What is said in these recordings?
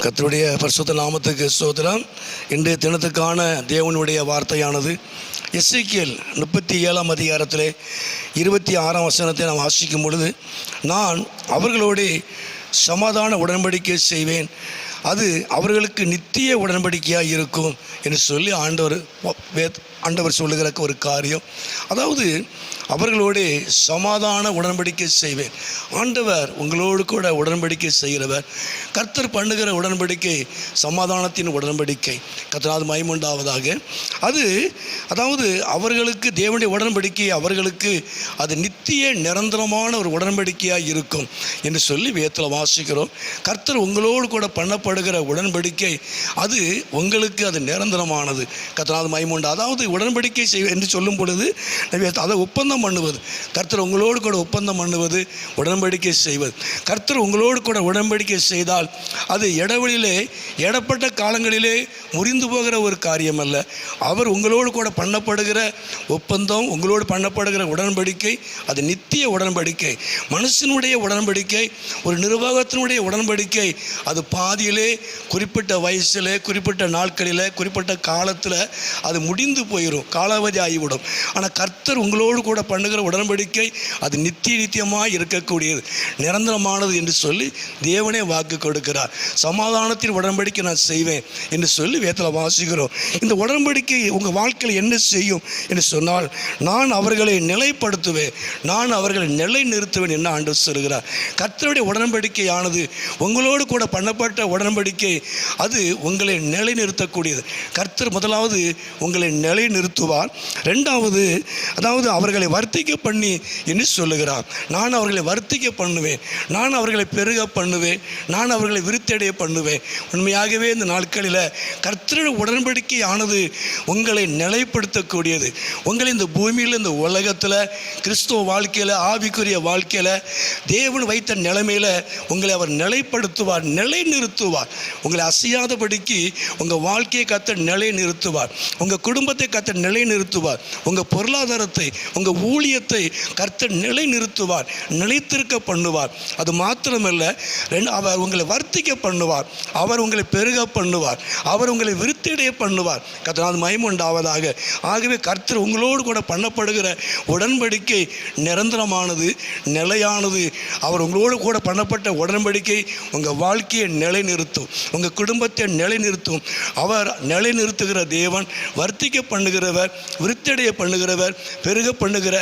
கர்த்தருடைய பரிசுத்த நாமத்துக்கு ஸ்தோத்திரம். இன்றைய தினத்துக்கான தேவனுடைய வார்த்தையானது எசேக்கியேல் 37ஆம் அதிகாரத்திலே 26ஆம் வசனத்தை நாம் வாசிக்கும் பொழுது, நான் அவர்களோடு சமாதான உடன்படிக்கை செய்வேன், அது அவர்களுக்கு நித்திய உடன்படிக்கையாக இருக்கும் என்று சொல்லி ஆண்டவர் சொல்லுகிற ஒரு காரியம். அதாவது அவர்களோடு சமாதான உடன்படிக்கை செய்வேன். ஆண்டவர் உங்களோடு கூட உடன்படிக்கை செய்கிறவர். கர்த்தர் பண்ணுகிற உடன்படிக்கை சமாதானத்தின் உடன்படிக்கை. கர்த்தராது மகிமையுண்டாவதாக. அதாவது அவர்களுக்கு தேவனுடைய உடன்படிக்கை, அவர்களுக்கு அது நித்திய நிரந்தரமான ஒரு உடன்படிக்கையாக இருக்கும் என்று சொல்லி வேதத்தில் வாசிக்கிறோம். கர்த்தர் உங்களோடு கூட பண்ணப்படுகிற உடன்படிக்கை அது உங்களுக்கு அது நிரந்தரமானது. கர்த்தராது மகிமையுண்டு. அதாவது உடன்படிக்கை என்று சொல்லும் பொழுது அதை ஒப்பந்தம் பண்ணுவது, கர்த்தர் உங்களோடு கூட ஒப்பந்தம் பண்ணுவது, உடன்படிக்கை செய்வது. கர்த்தர் உங்களோடு கூட உடன்படிக்கை செய்தால் அது இடைவெளியிலே இடப்பட்ட காலங்களிலே முறிந்து போகிற ஒரு காரியம் அல்ல. அவர் உங்களோடு கூட பண்ணப்படுகிற ஒப்பந்தம், உங்களோடு பண்ணப்படுகிற உடன்படிக்கை அது நித்திய உடன்படிக்கை. மனுஷனுடைய உடன்படிக்கை, ஒரு நிர்வாகத்தினுடைய உடன்படிக்கை அது பாதியிலே, குறிப்பிட்ட வயசில், குறிப்பிட்ட நாட்களில், குறிப்பிட்ட காலத்தில் அது முடிந்து போயிடும், காலாவதி ஆகிவிடும். ஆனால் கர்த்தர் உங்களோடு கூட பண்ணுகிற உடன்படிக்கை அது நித்தியமாக இருக்கக்கூடியது, நிரந்தரமானது என்று சொல்லி தேவனே வாக்கு கொடுக்கிறார். சமாதானத்தின் உடன்படிக்கை நான் செய்வேன் என்று சொல்லி வேதத்தில் வாசிக்கிறோம். இந்த உடன்படிக்கை உங்கள் வாழ்க்கையில் என்ன செய்யும் என்று சொன்னால், நான் அவர்களை நிலைப்படுத்துவேன், நான் அவர்களை நிலை நிறுத்துவேன் என்று ஆண்டவர் சொல்கிறார். கர்த்தருடைய உடன்படிக்கையானது உங்களோடு கூட பண்ணப்பட்ட உடன்படிக்கை அது உங்களை நிலை நிறுத்தக்கூடியது. கர்த்தர் முதலாவது உங்களை நிலை நிறுத்துவார். ரெண்டாவது, அதாவது அவர்களை வர்த்திக்க பண்ணி என்று சொல்லுகிறார். நான் அவர்களை வர்த்திக்க பண்ணுவேன், நான் அவர்களை பெருக பண்ணுவேன், நான் அவர்களை விருத்தடைய பண்ணுவேன். உண்மையாகவே இந்த நாட்களில் கர்த்தருடைய உடன்படிக்கையானது உங்களை நிலைப்படுத்தக்கூடியது. உங்களை இந்த பூமியில், இந்த உலகத்தில், கிறிஸ்துவ வாழ்க்கையில், ஆவிக்குரிய வாழ்க்கையில், தேவன் வைத்த நிலைமையில் உங்களை அவர் நிலைப்படுத்துவார், நிலை நிறுத்துவார். உங்களை அசையாதபடிக்கு உங்கள் வாழ்க்கையை கர்த்தர் நிலை நிறுத்துவார், உங்கள் குடும்பத்தை கர்த்தர் நிலை நிறுத்துவார், உங்கள் பொருளாதாரத்தை, உங்கள் ஊழியத்தை கர்த்தர் நிலை நிறுத்துவார், நிலைத்திருக்க பண்ணுவார். அது மாத்திரமல்ல, அவர் உங்களை வர்த்திக்க பண்ணுவார், அவர் உங்களை பெருக பண்ணுவார், அவர் உங்களை விருத்தியடைய பண்ணுவார். கர்த்தர் மகிமை உண்டாவதாக. ஆகவே கர்த்தர் உங்களோடு கூட பண்ணப்படுகிற உடன்படிக்கை நிரந்தரமானது, நிலையானது. அவர் உங்களோடு கூட பண்ணப்பட்ட உடன்படிக்கை உங்கள் வாழ்க்கையை நிலை நிறுத்தும், உங்கள் குடும்பத்தை நிலை நிறுத்தும். அவர் நிலை நிறுத்துகிற தேவன், வர்த்திக்க பண்ணுகிறவர், விருத்தியடைய பண்ணுகிறவர், பெருக பண்ணுகிற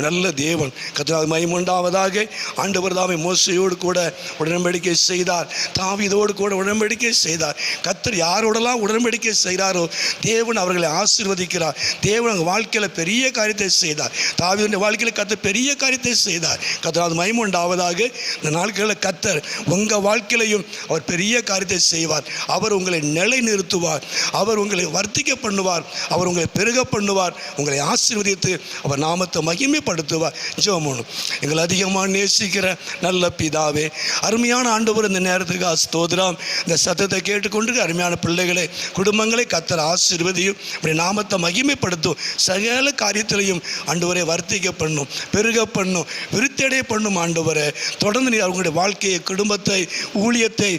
நல்ல தேவன். கர்த்தர் மகிமை உண்டாவதாக. ஆண்டவர் தாமே மோசேயோடு கூட உடன்படிக்கை செய்தார், தாவீதோடு கூட உடன்படிக்கை செய்தார். கர்த்தர் யாரோடெல்லாம் உடன்படிக்கை செய்கிறாரோ தேவன் அவர்களை ஆசீர்வதிக்கிறார். தேவன் அவங்க வாழ்க்கையில் பெரிய காரியத்தை செய்தார். தாவீதுடைய வாழ்க்கையில் கர்த்தர் பெரிய காரியத்தை செய்தார். கர்த்தர் மகிமை உண்டாவதாக. இந்த நாட்களில் கர்த்தர் உங்கள் வாழ்க்கையிலையும் அவர் பெரிய காரியத்தை செய்வார். அவர் உங்களை நிலை நிறுத்துவார், அவர் உங்களை வர்த்திக்க பண்ணுவார், அவர் உங்களை பெருக பண்ணுவார், உங்களை ஆசீர்வதித்து அவர் நாமத்தை மகிமைப்படுத்துவார். ஜெபம். எங்களை அதிகமாக நேசிக்கிற நல்ல பிதாவே, அருமையான ஆண்டவர், இந்த நேரத்துக்கு ஸ்தோத்திரம். இந்த சத்தத்தை கேட்டுக்கொண்டு அருமையான பிள்ளைகளை, குடும்பங்களை கர்த்தர் ஆசீர்வதியும், அப்படி நாமத்தை மகிமைப்படுத்தும். சகல காரியத்திலையும் ஆண்டவரை வர்த்திக்க பண்ணும், பெருக பண்ணும், விருத்தியடைய பண்ணும். ஆண்டவரை தொடர்ந்து நீ அவங்களுடைய வாழ்க்கையை, குடும்பத்தை, ஊழியத்தை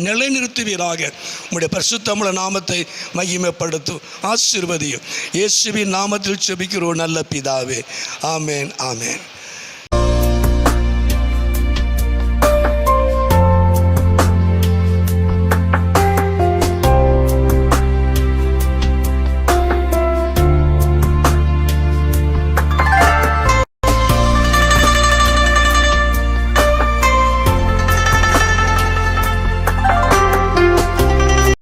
நிலைநிறுத்துவீராக. உம்முடைய பரிசுத்தமுள்ள நாமத்தை மகிமைப்படுத்தும், ஆசீர்வதியும். இயேசுவின் நாமத்தில் ஜெபிக்கிறோம் நல்ல பிதாவே. ஆமேன், ஆமேன்.